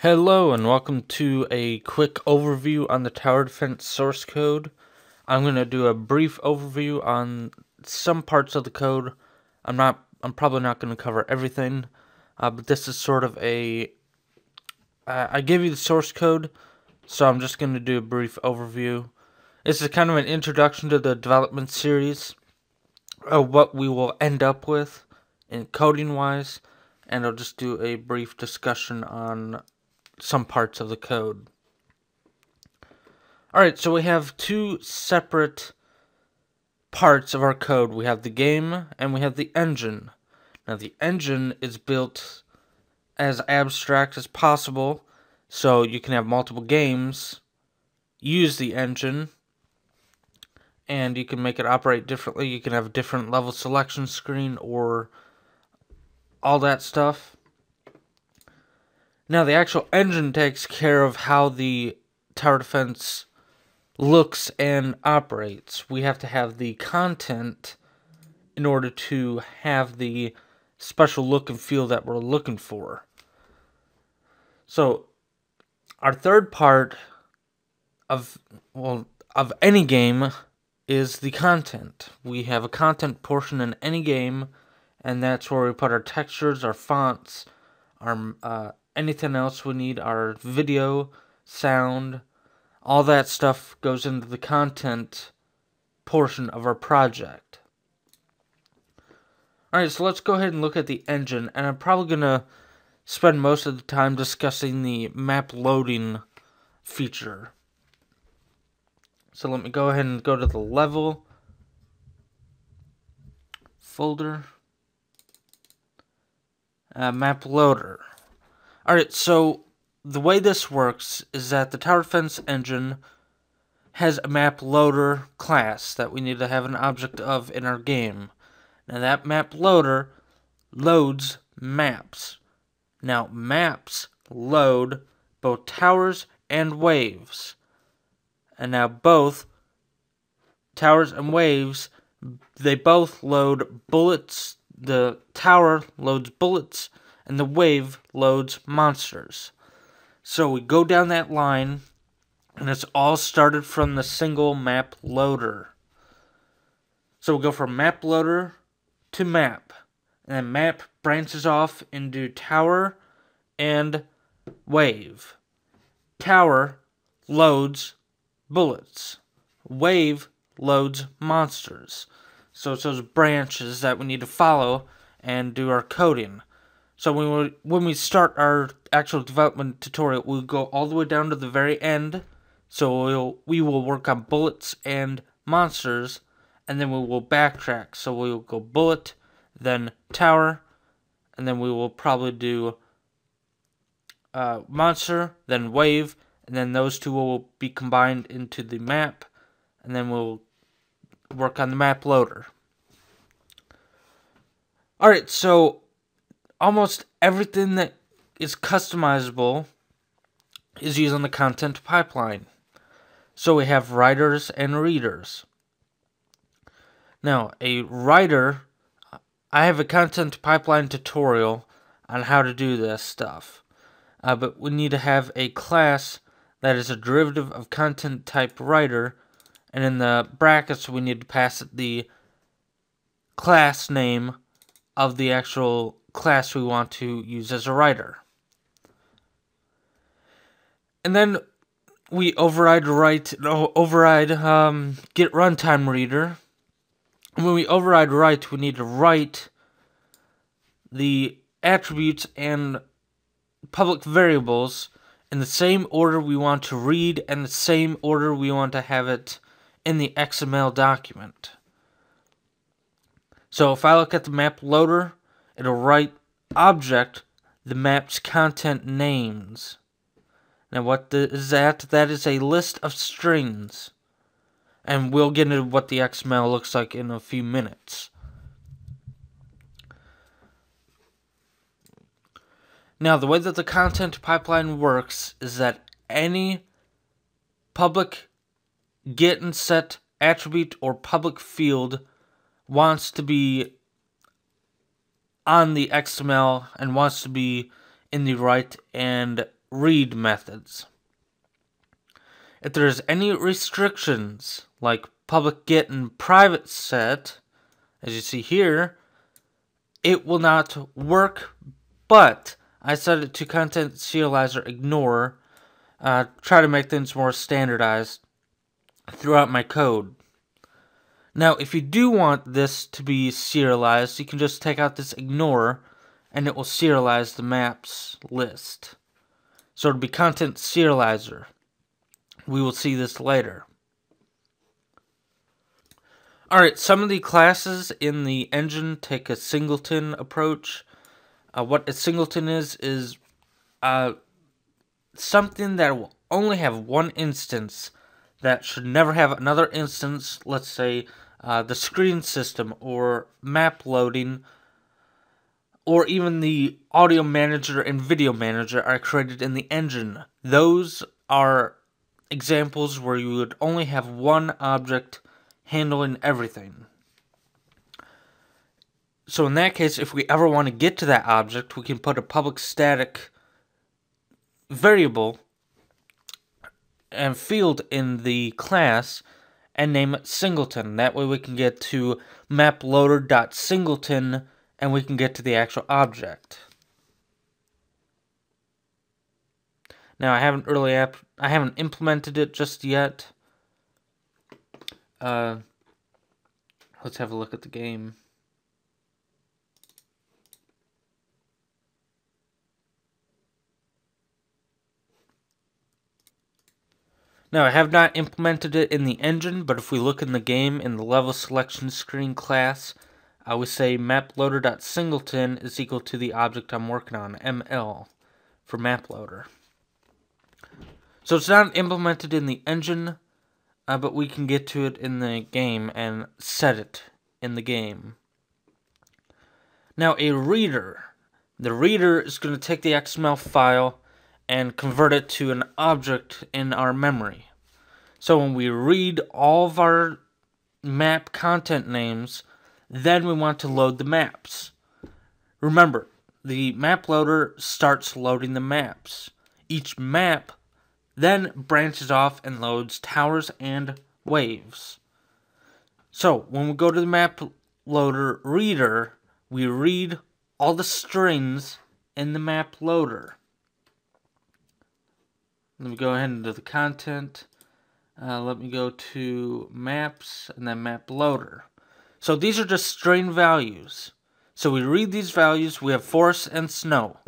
Hello and welcome to a quick overview on the tower defense source code. I'm going to do a brief overview on some parts of the code. I'm probably not going to cover everything, but this is sort of I gave you the source code, so I'm just going to do a brief overview. This is kind of an introduction to the development series of what we will end up with in coding wise, and I'll just do a brief discussion on some parts of the code. Alright, so we have two separate parts of our code. We have the game and we have the engine. Now the engine is built as abstract as possible, so you can have multiple games use the engine, and you can make it operate differently. You can have a different level selection screen or all that stuff. Now, the actual engine takes care of how the tower defense looks and operates. We have to have the content in order to have the special look and feel that we're looking for. So, our third part of any game is the content. We have a content portion in any game, and that's where we put our textures, our fonts, our anything else we need, our video, sound, all that stuff goes into the content portion of our project. Alright, so let's go ahead and look at the engine, and I'm probably going to spend most of the time discussing the map loading feature. So let me go ahead and go to the level folder, map loader. Alright, so the way this works is that the tower defense engine has a map loader class that we need to have an object of in our game. Now that map loader loads maps. Now maps load both towers and waves. And now both towers and waves, they both load bullets. The tower loads bullets and the wave loads monsters. So we go down that line, and it's all started from the single map loader. So we go from map loader to map, and then map branches off into tower and wave. Tower loads bullets. Wave loads monsters. So it's those branches that we need to follow and do our coding. So when we start our actual development tutorial, we'll go all the way down to the very end. So we will work on bullets and monsters, and then we will backtrack. So we will go bullet, then tower, and then we will probably do monster, then wave, and then those two will be combined into the map, and then we'll work on the map loader. Alright, so almost everything that is customizable is used on the content pipeline. So we have writers and readers. Now, a writer, I have a content pipeline tutorial on how to do this stuff. But we need to have a class that is a derivative of content type writer, and in the brackets we need to pass it the class name of the actual class we want to use as a writer. And then we override get runtime reader. And when we override write, we need to write the attributes and public variables in the same order we want to read and the same order we want to have it in the XML document. So if I look at the map loader, it'll write object the map's content names. Now what is that? That is a list of strings. And we'll get into what the XML looks like in a few minutes. Now the way that the content pipeline works is that any public get and set attribute or public field wants to be on the XML and wants to be in the write and read methods. If there's any restrictions, like public get and private set, as you see here, it will not work, but I set it to content serializer ignore, try to make things more standardized throughout my code. Now, if you do want this to be serialized, you can just take out this ignore, and it will serialize the maps list. So it'll be content serializer. We will see this later. Alright, some of the classes in the engine take a singleton approach. What a singleton is something that will only have one instance that should never have another instance. Let's say the screen system or map loading or even the Audiomanager and Video Manager are created in the engine. Those are examples where you would only have one object handling everything. So in that case, if we ever want to get to that object, we can put a public static variable and field in the class and name it singleton. That way we can get to maploader.singleton and we can get to the actual object. Now I haven't implemented it just yet. Let's have a look at the game. Now, I have not implemented it in the engine, but if we look in the game, in the level selection screen class, I would say maploader.singleton is equal to the object I'm working on, ML, for maploader. So it's not implemented in the engine, but we can get to it in the game and set it in the game. Now, a reader. The reader is going to take the XML file and convert it to an object in our memory. So when we read all of our map content names, then we want to load the maps. Remember, the map loader starts loading the maps. Each map then branches off and loads towers and waves. So when we go to the map loader reader, we read all the strings in the map loader. Let me go ahead and do the content. Let me go to maps and then map loader. So these are just string values. So we read these values. We have forest and snow.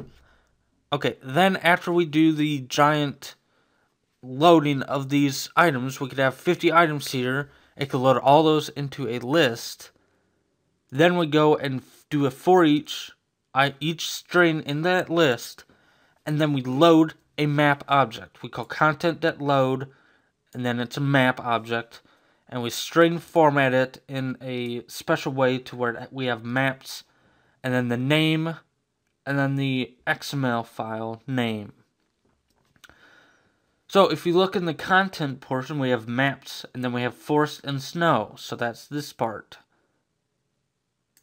Okay, then after we do the giant loading of these items, we could have 50 items here. It could load all those into a list. Then we go and do a for each string in that list, and then we load a map object. We call content.load, and then it's a map object, and we string format it in a special way to where we have maps, and then the name, and then the XML file name. So if you look in the content portion, we have maps, and then we have forest and snow. So that's this part.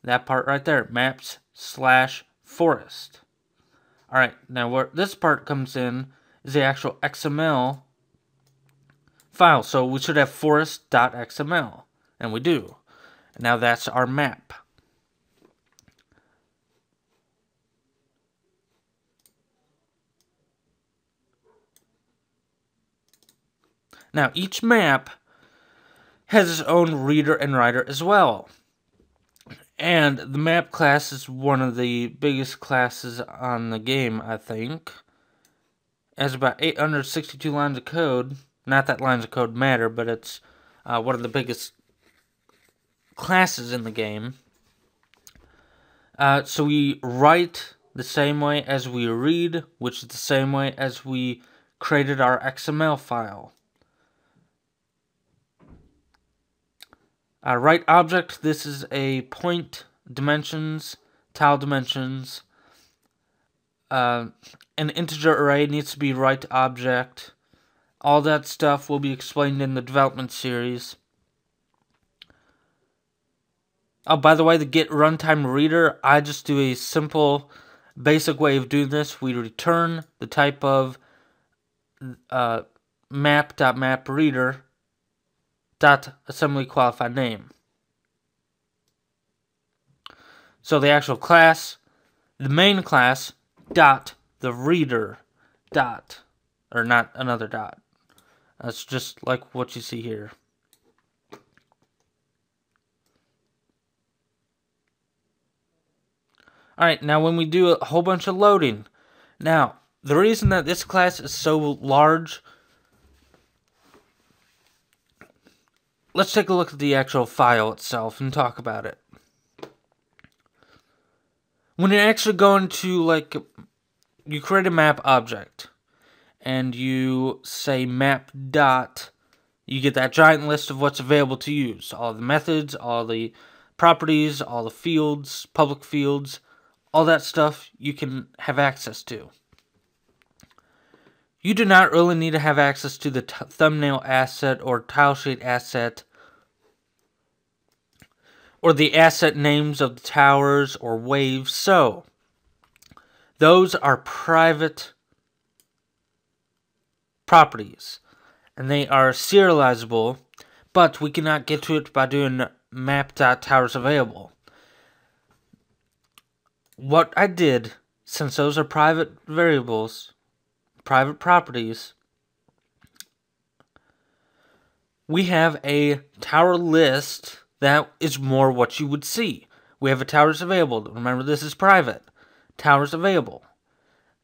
That part right there, maps/forest. Alright, now where this part comes in is the actual XML file. So we should have forest.xml, and we do. And now that's our map. Now each map has its own reader and writer as well. And the map class is one of the biggest classes on the game, I think. It has about 862 lines of code. Not that lines of code matter, but it's one of the biggest classes in the game. So we write the same way as we read, which is the same way as we created our XML file. Write object, this is a point dimensions, tile dimensions. An integer array needs to be write object. All that stuff will be explained in the development series. Oh, by the way, the get runtime reader, I just do a simple, basic way of doing this. We return the type of map.mapReader.assembly qualified name. So the actual class, the main class, dot, the reader, dot, or not another dot. That's just like what you see here. Alright, now when we do a whole bunch of loading, now, the reason that this class is so large, let's take a look at the actual file itself and talk about it. When you're actually going to, like, you create a map object, and you say map dot, you get that giant list of what's available to use. All the methods, all the properties, all the fields, public fields, all that stuff you can have access to. You do not really need to have access to the thumbnail asset or tile sheet asset or the asset names of the towers or waves. So, those are private properties and they are serializable, but we cannot get to it by doing map.towersAvailable. What I did, since those are private variables, private properties, we have a tower list that is more what you would see. We have a towers available. Remember, this is private. Towers available.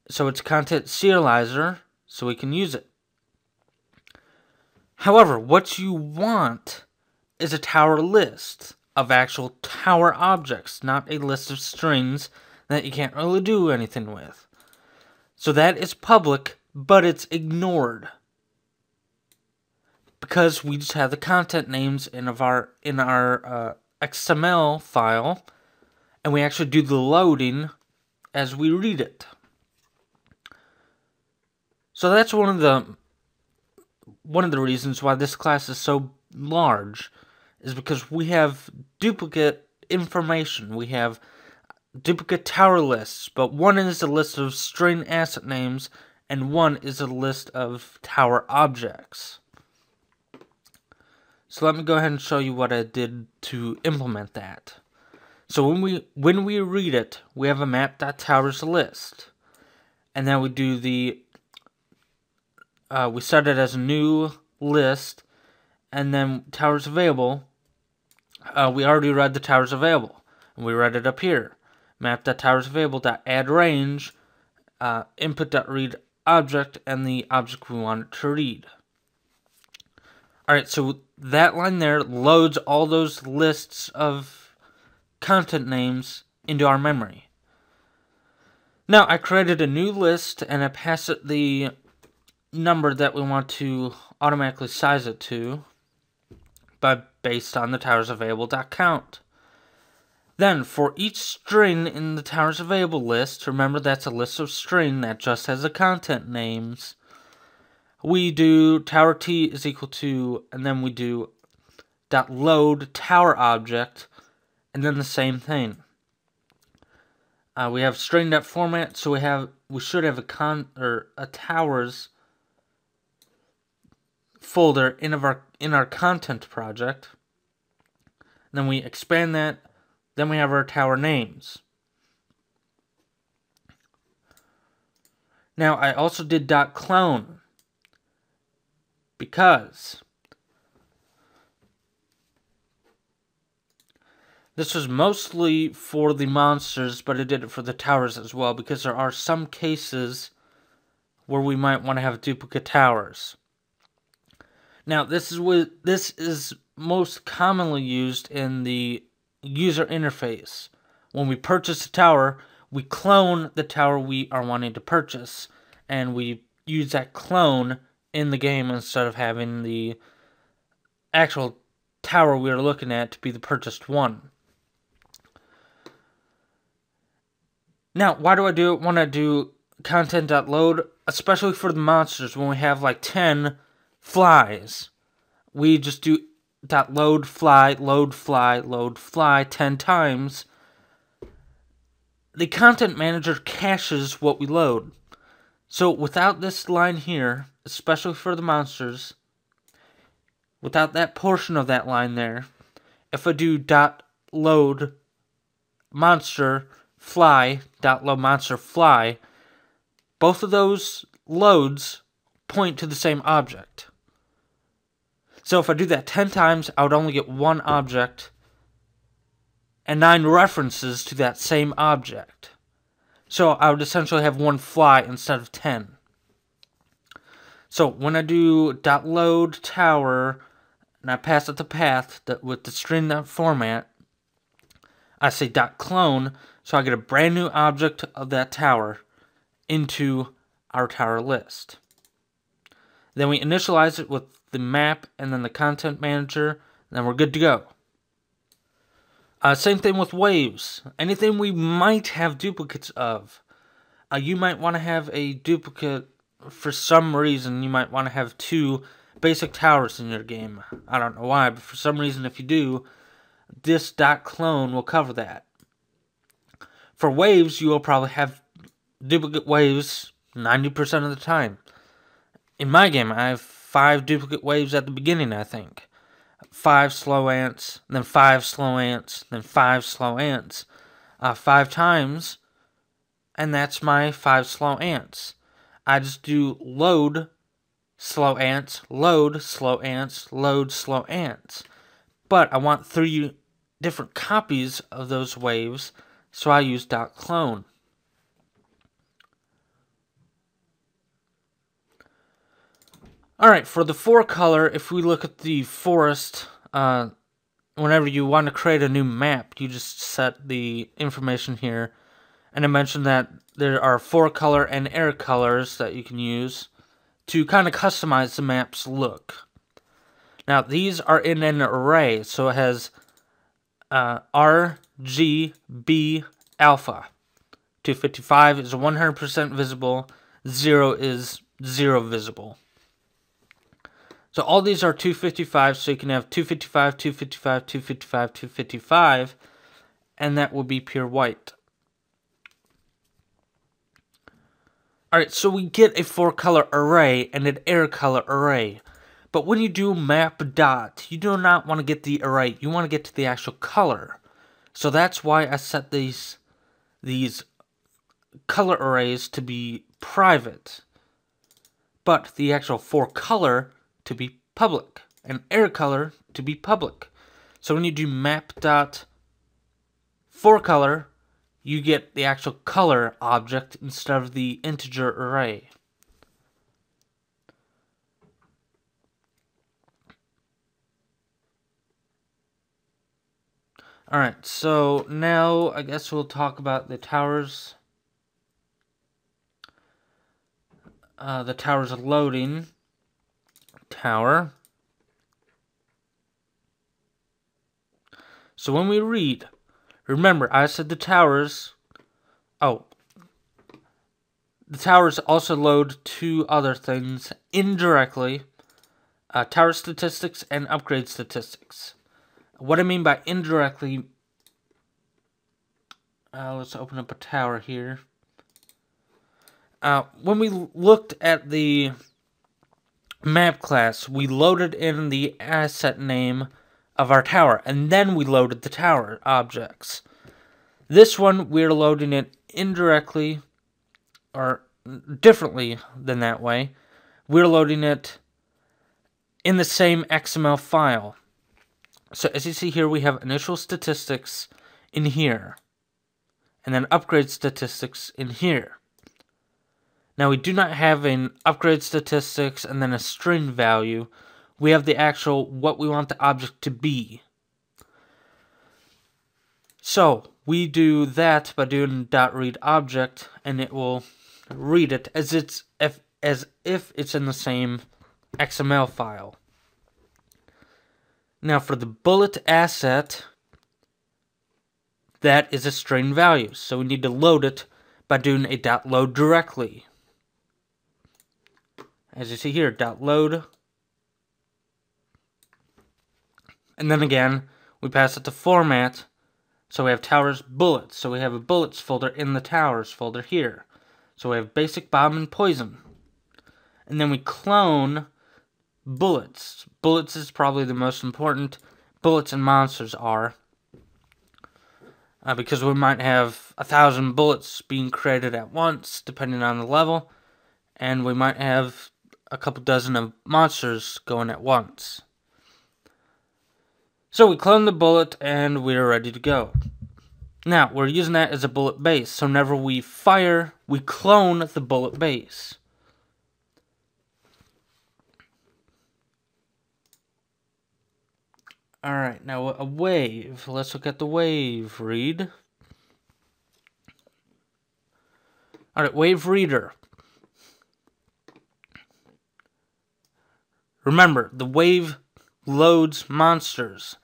So it's content serializer, so we can use it. However, what you want is a tower list of actual tower objects, not a list of strings that you can't really do anything with. So that is public, but it's ignored because we just have the content names in our XML file, and we actually do the loading as we read it. So that's one of the reasons why this class is so large, is because we have duplicate information. We have duplicate tower lists, but one is a list of string asset names and one is a list of tower objects. So let me go ahead and show you what I did to implement that. So when we read it, we have a map.towersList, and then we do the we set it as a new list, and then towers available. We already read the towers available, and we read it up here. Map.towersAvailable.addRange, input.read object, and the object we want it to read. Alright, so that line there loads all those lists of content names into our memory. Now, I created a new list, and I pass it the number that we want to automatically size it to, based on the towersAvailable.count. Then, for each string in the towersAvailable list, remember that's a list of string that just has the content names, we do tower t is equal to, and then we do .load tower object, and then the same thing. We have string.format, so we should have a towers folder in our content project. And then we expand that. Then we have our tower names. Now I also did .clone because this was mostly for the monsters, but I did it for the towers as well, because there are some cases where we might want to have duplicate towers. Now, this is most commonly used in the user interface. When we purchase a tower, we clone the tower we are wanting to purchase, and we use that clone in the game instead of having the actual tower we are looking at to be the purchased one. Now, why do I want to do content.load? Especially for the monsters, when we have like 10 flies, we just do .load fly, load fly, load fly 10 times. The content manager caches what we load. So without this line here, especially for the monsters, without that portion of that line there, if I do dot load monster fly, dot load monster fly, both of those loads point to the same object. So if I do that 10 times, I would only get one object and 9 references to that same object. So I would essentially have one fly instead of 10. So when I do .load tower and I pass it the path with the string format, I say .clone, so I get a brand new object of that tower into our tower list. Then we initialize it with the map and then the content manager, and then we're good to go. Same thing with waves. Anything we might have duplicates of. You might want to have a duplicate, for some reason, you might want to have 2 basic towers in your game. I don't know why, but for some reason if you do, this .clone will cover that. For waves, you will probably have duplicate waves 90% of the time. In my game, I have 5 duplicate waves at the beginning, I think. 5 slow ants, then 5 slow ants, then 5 slow ants. 5 times, and that's my 5 slow ants. I just do load slow ants, load slow ants, load slow ants. But I want 3 different copies of those waves, so I use .clone. Alright, for the 4 color, if we look at the forest, whenever you want to create a new map, you just set the information here. And I mentioned that there are 4 color and air colors that you can use to kind of customize the map's look. Now, these are in an array, so it has R, G, B, alpha. 255 is 100% visible, 0 is 0 visible. So all these are 255, so you can have 255, 255, 255, 255, and that will be pure white. Alright, so we get a 4-color array and an air color array. But when you do map dot, you do not want to get the array, you want to get to the actual color. So that's why I set these color arrays to be private, but the actual 4-color to be public, and air color to be public. So when you do map dot 4-color, you get the actual color object instead of the integer array. Alright, so now I guess we'll talk about the towers. The tower's loading. Tower. So when we read, remember I said the towers, the towers also load 2 other things indirectly, tower statistics and upgrade statistics. What I mean by indirectly, let's open up a tower here. When we looked at the map class, we loaded in the asset name of our tower, and then we loaded the tower objects. This one, we're loading it indirectly, or differently than that way. We're loading it in the same XML file. So as you see here, we have initial statistics in here, and then upgrade statistics in here. Now we do not have an upgrade statistics and then a string value. We have the actual what we want the object to be. So we do that by doing .read object, and it will read it as if it's in the same XML file. Now for the bullet asset, that is a string value, so we need to load it by doing a .load directly. As you see here, .load. And then again, we pass it to format. So we have towers bullets. So we have a bullets folder in the towers folder here. So we have basic, bomb, and poison. And then we clone bullets. Bullets is probably the most important. Bullets and monsters are. Because we might have 1,000 bullets being created at once, depending on the level. And we might have a couple dozen of monsters going at once. So we clone the bullet and we're ready to go. Now, we're using that as a bullet base. So whenever we fire, we clone the bullet base. Alright, now a wave. Let's look at the wave read. Alright, wave reader. Remember, the wave loads monsters.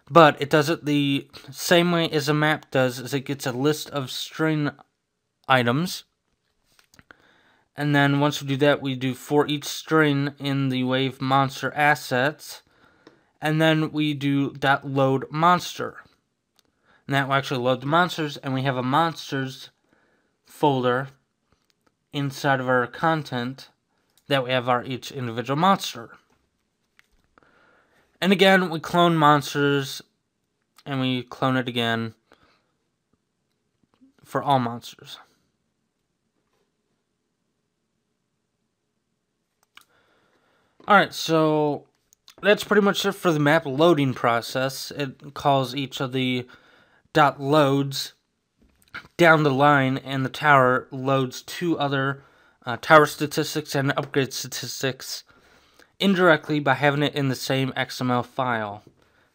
But it does it the same way as a map does, is it gets a list of string items. And then once we do that, we do for each string in the wave monster assets. And then we do .load monster. And that will actually load the monsters, and we have a monsters folder inside of our content that we have our each individual monster. And again, we clone monsters, and we clone it again for all monsters. Alright, so that's pretty much it for the map loading process. It calls each of the .loads down the line, and the tower loads two other tower statistics and upgrade statistics indirectly by having it in the same XML file.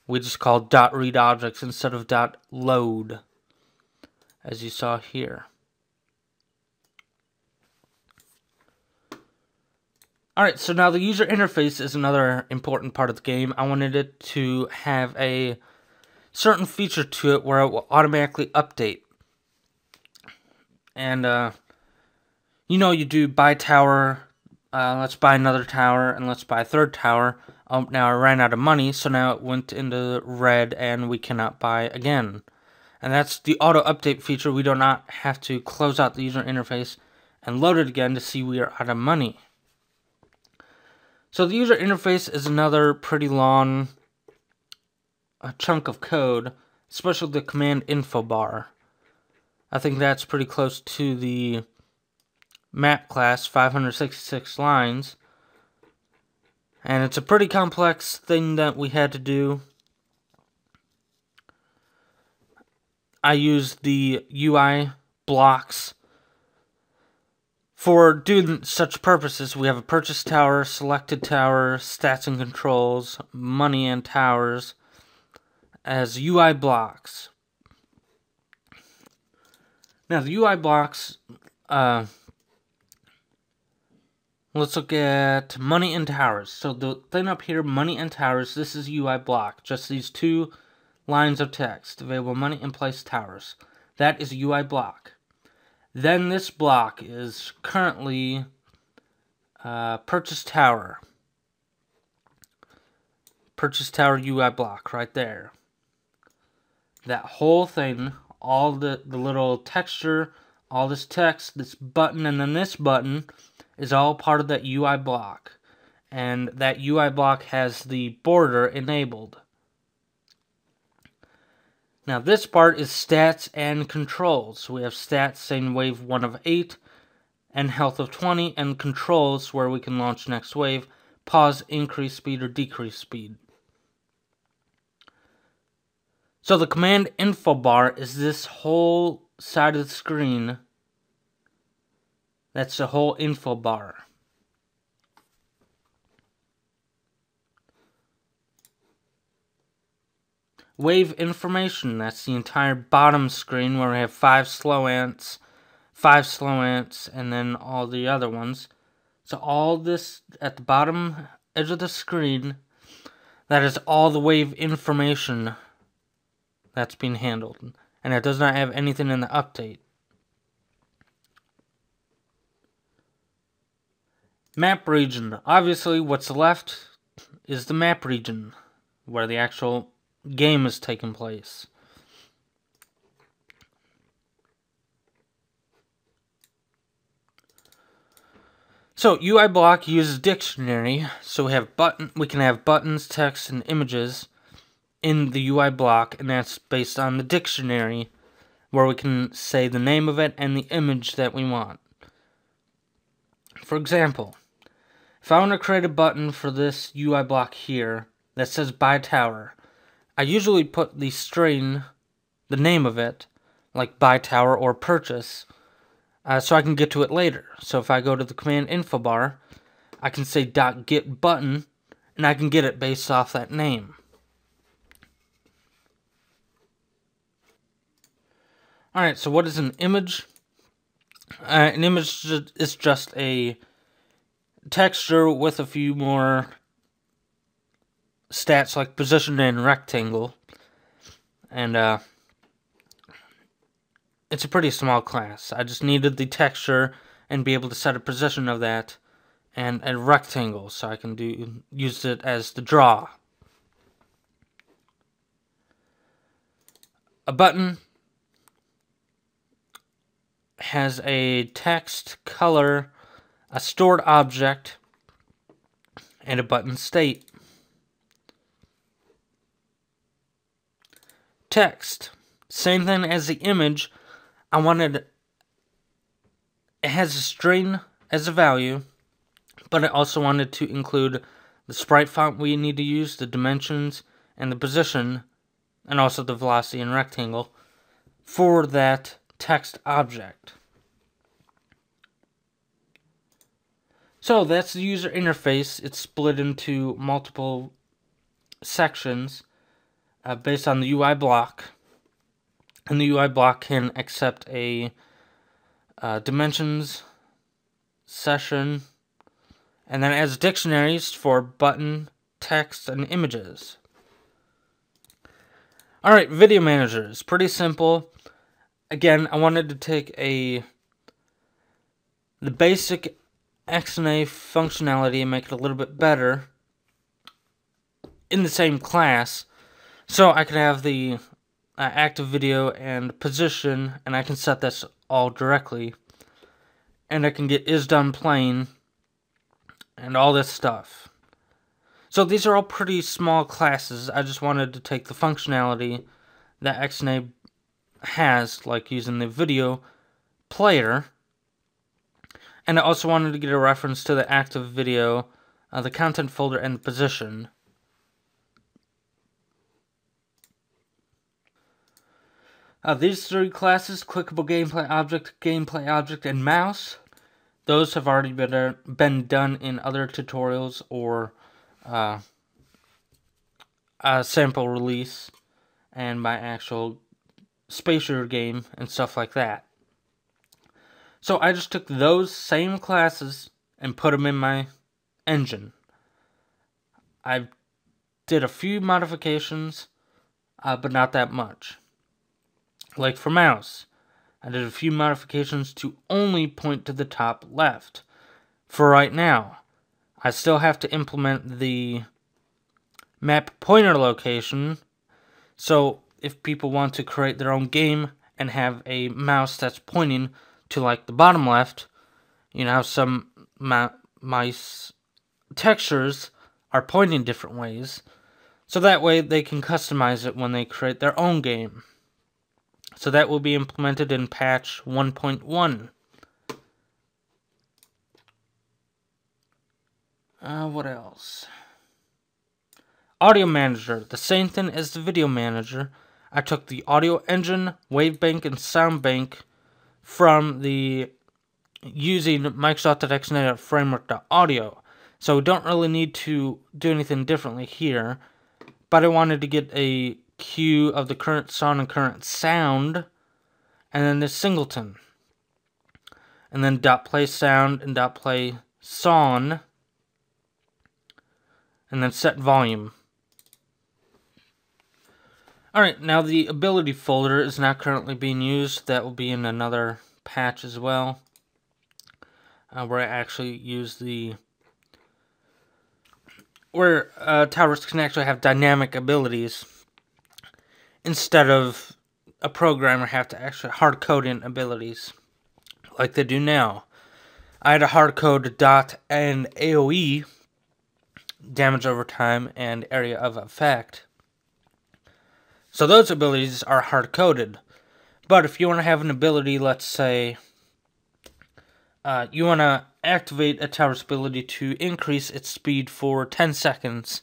We just call .read objects instead of .load, as you saw here. Alright, so now the user interface is another important part of the game. I wanted it to have a certain feature to it where it will automatically update. And, you know, you do buy tower, let's buy another tower, and let's buy a third tower. Oh, now I ran out of money, so now it went into red, and we cannot buy again. And that's the auto-update feature. We do not have to close out the user interface and load it again to see we are out of money. So the user interface is another pretty long chunk of code, especially the command info bar. I think that's pretty close to the map class, 566 lines. And it's a pretty complex thing that we had to do. I used the UI blocks for doing such purposes. We have a purchase tower, selected tower, stats and controls, money and towers as UI blocks. Now the UI blocks, let's look at money and towers. So the thing up here, money and towers, this is UI block. Just these two lines of text. Available money and place towers. That is UI block. Then this block is currently purchase tower. Purchase tower UI block right there. That whole thing, all the little texture, all this text, this button, and then this button is all part of that UI block. And that UI block has the border enabled. Now this part is stats and controls. So we have stats saying wave 1 of 8 and health of 20, and controls where we can launch next wave, pause, increase speed, or decrease speed. So the command info bar is this whole side of the screen. That's the whole info bar. Wave information, that's the entire bottom screen where we have 5 slow ants, and then all the other ones. So all this at the bottom edge of the screen, that is all the wave information that's being handled. And it does not have anything in the update. Map region. Obviously, what's left is the map region, where the actual game is taking place. So UI block uses dictionary, so we can have buttons, text, and images in the UI block, and that's based on the dictionary, where we can say the name of it and the image that we want. For example, if I want to create a button for this UI block here that says buy tower, I usually put the string, the name of it, like buy tower or purchase, so I can get to it later. So if I go to the command info bar, I can say .get button, and I can get it based off that name. Alright, so what is an image? An image is just a texture with a few more stats like position and rectangle. And it's a pretty small class. I just needed the texture and be able to set a position of that and a rectangle so I can use it as the draw. A button has a text, color, a stored object, and a button state. Text, same thing as the image. It has a string as a value, but I also wanted to include the sprite font we need to use, the dimensions, and the position, and also the velocity and rectangle for that text object. So that's the user interface. It's split into multiple sections based on the UI block. And the UI block can accept a dimensions session, and then it has dictionaries for button, text, and images. Alright, Video Manager is pretty simple. Again, I wanted to take the basic XNA functionality and make it a little bit better in the same class, so I could have the active video and position, and I can set this all directly, and I can get is done playing and all this stuff. So these are all pretty small classes. I just wanted to take the functionality that XNA has, like using the video player, and I also wanted to get a reference to the active video, the content folder, and the position. These three classes, clickable gameplay object, and mouse, those have already been done in other tutorials or a sample release and my actual Spacer game and stuff like that. So I just took those same classes and put them in my engine. I did a few modifications, but not that much. Like for mouse, I did a few modifications to only point to the top left. For right now, I still have to implement the map pointer location, so if people want to create their own game and have a mouse that's pointing to like the bottom left, you know, some mice textures are pointing different ways, so that way they can customize it when they create their own game. So that will be implemented in patch 1.1. What else? Audiomanager, the same thing as the Video Manager. I took the audio engine, wave bank, and sound bank from using Microsoft.xnet framework.audio. So we don't really need to do anything differently here, but I wanted to get a cue of the current song and current sound, and then the singleton, and then .play sound and .play song, and then set volume. Alright, now the ability folder is not currently being used. That will be in another patch as well, where I actually use where towers can actually have dynamic abilities instead of a programmer have to actually hard code in abilities like they do now. I had a hard-code dot and AoE, damage over time, and area of effect. So those abilities are hard-coded. But if you want to have an ability, let's say, you want to activate a tower's ability to increase its speed for 10 seconds,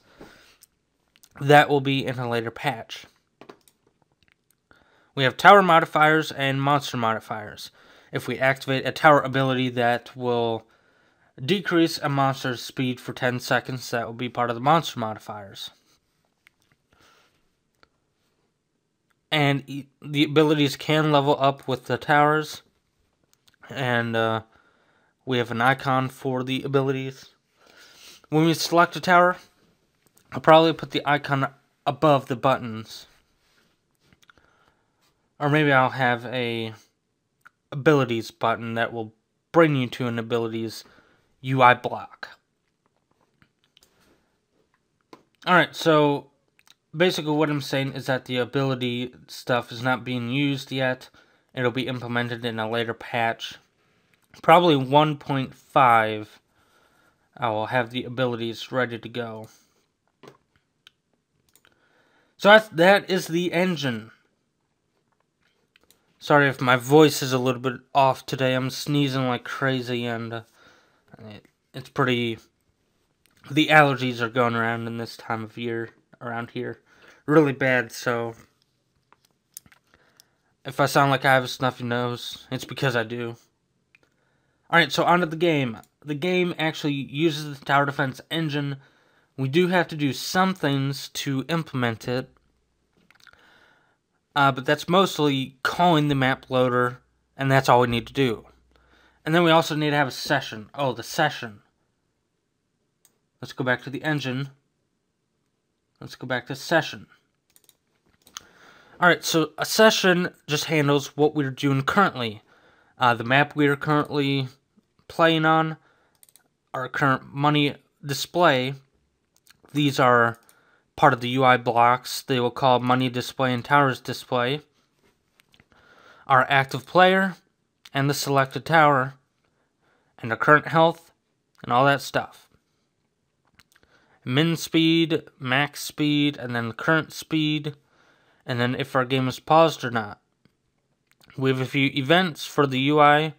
that will be in a later patch. We have tower modifiers and monster modifiers. If we activate a tower ability that will decrease a monster's speed for 10 seconds, that will be part of the monster modifiers. And the abilities can level up with the towers. And we have an icon for the abilities. When we select a tower, I'll probably put the icon above the buttons. Or maybe I'll have a abilities button that will bring you to an abilities UI block. Alright, so basically what I'm saying is that the ability stuff is not being used yet. It'll be implemented in a later patch. Probably 1.5. I will have the abilities ready to go. So that is the engine. Sorry if my voice is a little bit off today. I'm sneezing like crazy, and it's pretty... The allergies are going around in this time of year around here. Really bad, so... If I sound like I have a snuffy nose, it's because I do. Alright, so onto the game. The game actually uses the tower defense engine. We do have to do some things to implement it. But that's mostly calling the map loader, and that's all we need to do. And then we also need to have a session. Oh, the session. Let's go back to the engine. Let's go back to session. Alright, so a session just handles what we're doing currently. The map we are currently playing on, our current money display. These are part of the UI blocks. They will call money display and towers display. Our active player and the selected tower and our current health and all that stuff. Min speed, max speed, and then the current speed, and then if our game is paused or not. We have a few events for the UI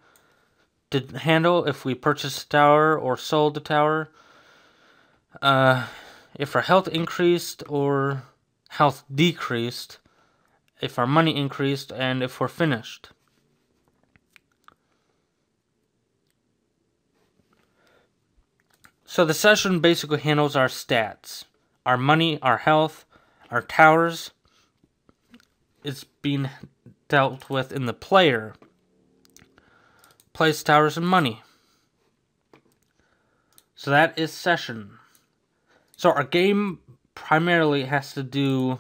to handle if we purchased a tower or sold a tower. If our health increased or health decreased, if our money increased, and if we're finished. So the session basically handles our stats. Our money, our health, our towers is being dealt with in the player. Place towers and money. So that is session. So our game primarily has to do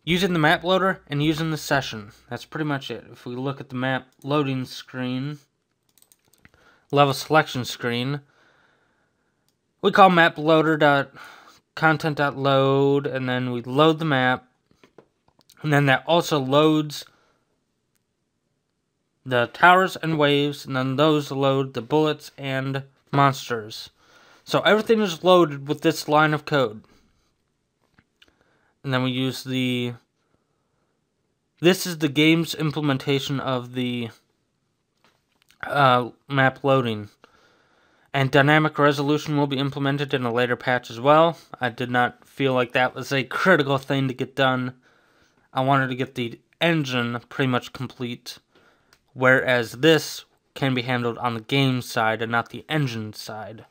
using the map loader and using the session. That's pretty much it. If we look at the map loading screen, level selection screen, we call map loader.content.load, and then we load the map, and then that also loads the towers and waves, and then those load the bullets and monsters. So everything is loaded with this line of code. And then we use the... This is the game's implementation of the map loading. And dynamic resolution will be implemented in a later patch as well. I did not feel like that was a critical thing to get done. I wanted to get the engine pretty much complete. Whereas this can be handled on the game side and not the engine side.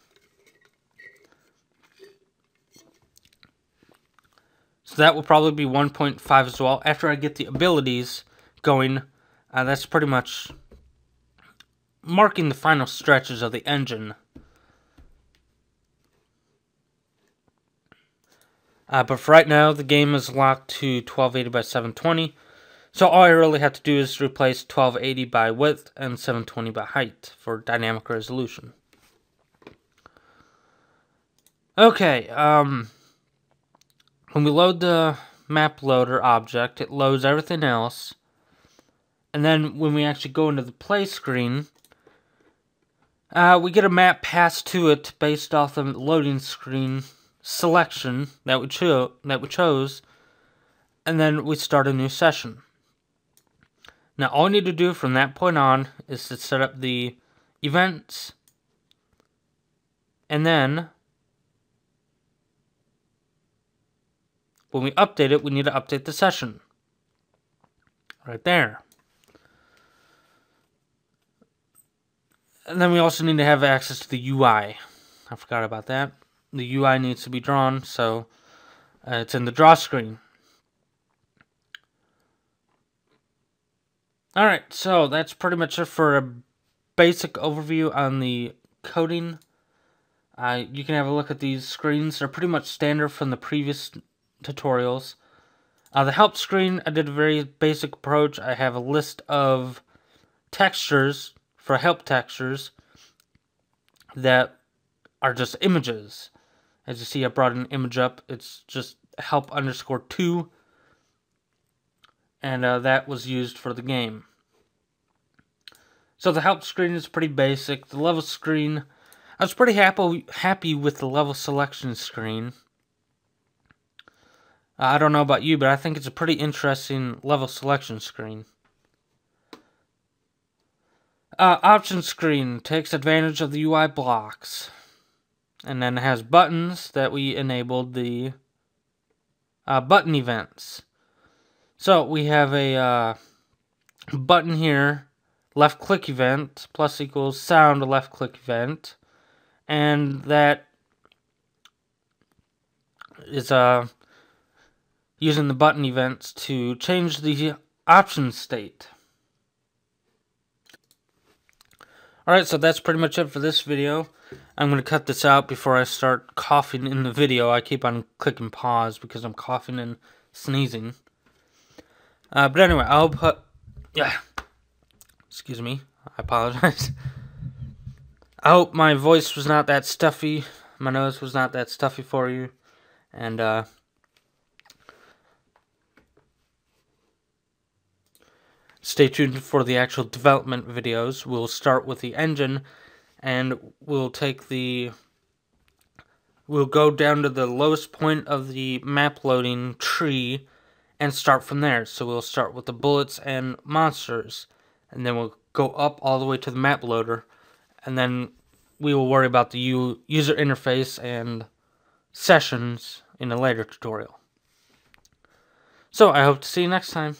So that will probably be 1.5 as well. After I get the abilities going, that's pretty much marking the final stretches of the engine. But for right now, the game is locked to 1280 by 720. So all I really have to do is replace 1280 by width and 720 by height for dynamic resolution. Okay, when we load the map loader object, it loads everything else. And then when we actually go into the play screen, We get a map passed to it based off the loading screen selection that we chose, and then we start a new session. Now all we need to do from that point on is to set up the events, and then when we update it, we need to update the session. Right there. And then we also need to have access to the UI. I forgot about that. The UI needs to be drawn, so it's in the draw screen. Alright, so that's pretty much it for a basic overview on the coding. You can have a look at these screens. They're pretty much standard from the previous tutorials. The help screen, I did a very basic approach. I have a list of textures for help textures that are just images. As you see, I brought an image up. It's just help _2, and that was used for the game. So the help screen is pretty basic. The level screen, I was pretty happy with the level selection screen. I don't know about you, but I think it's a pretty interesting level selection screen. Option screen takes advantage of the UI blocks. And then it has buttons that we enabled the button events. So we have a button here, left click event, plus equals sound left click event. And that is using the button events to change the option state. Alright, so that's pretty much it for this video. I'm going to cut this out before I start coughing in the video. I keep on clicking pause because I'm coughing and sneezing. But anyway, I'll put... Yeah. Excuse me. I apologize. I hope my voice was not that stuffy. My nose was not that stuffy for you. And, stay tuned for the actual development videos. We'll start with the engine, and we'll go down to the lowest point of the map loading tree and start from there. So we'll start with the bullets and monsters, and then we'll go up all the way to the map loader, and then we will worry about the user interface and sessions in a later tutorial. So I hope to see you next time.